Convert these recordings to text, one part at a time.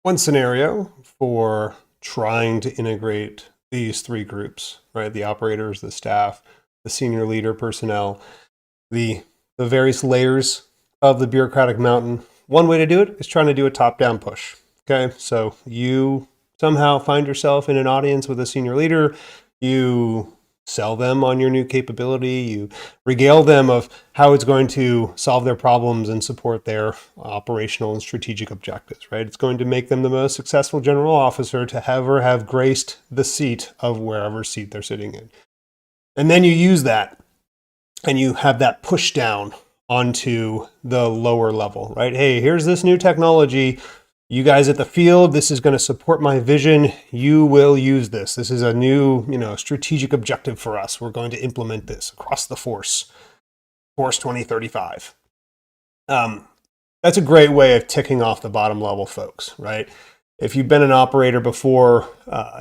One scenario for trying to integrate these three groups, right? The operators, the staff, the senior leader personnel, the various layers of the bureaucratic mountain. One way to do it is trying to do a top-down push. Okay, so you somehow find yourself in an audience with a senior leader, you sell them on your new capability, you regale them of how it's going to solve their problems and support their operational and strategic objectives, right? It's going to make them the most successful general officer to ever have graced the seat of wherever seat they're sitting in. And then you use that and you have that push down onto the lower level, right? Hey, here's this new technology. You guys at the field, this is going to support my vision. You will use this. This is a new, strategic objective for us. We're going to implement this across the force 2035. That's a great way of ticking off the bottom level folks, right? If you've been an operator before,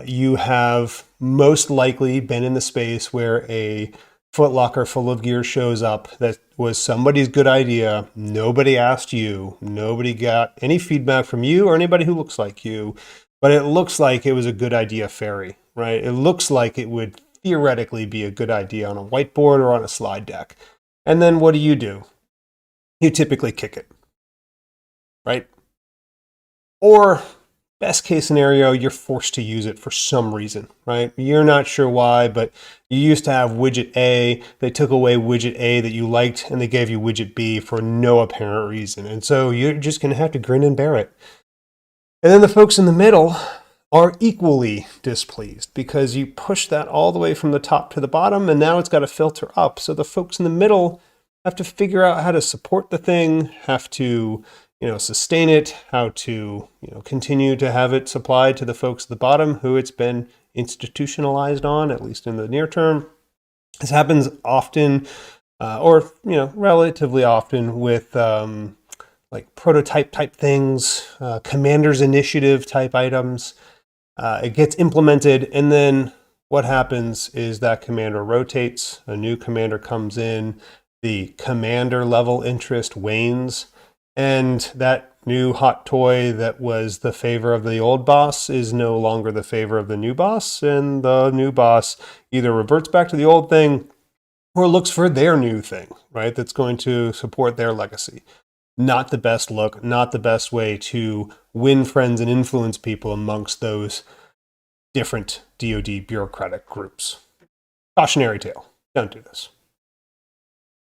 you have most likely been in the space where a Foot Locker full of gear shows up that was somebody's good idea. Nobody asked you. Nobody got any feedback from you or anybody who looks like you. But it looks like it was a good idea fairy, right? It looks like it would theoretically be a good idea on a whiteboard or on a slide deck. And then what do? You typically kick it, right? Or best case scenario, you're forced to use it for some reason, right? You're not sure why, but you used to have widget A. They took away widget A that you liked, and they gave you widget B for no apparent reason. And so you're just going to have to grin and bear it. And then the folks in the middle are equally displeased because you push that all the way from the top to the bottom, and now it's got to filter up. So the folks in the middle have to figure out how to support the thing, have to sustain it, how to, continue to have it supplied to the folks at the bottom who it's been institutionalized on, at least in the near term. This happens often, relatively often with like prototype type things, commander's initiative type items. It gets implemented, and then what happens is that commander rotates, a new commander comes in, the commander level interest wanes, and that new hot toy that was the favor of the old boss is no longer the favor of the new boss, and the new boss either reverts back to the old thing or looks for their new thing, right? That's going to support their legacy. Not the best look, not the best way to win friends and influence people amongst those different DoD bureaucratic groups. Cautionary tale. Don't do this.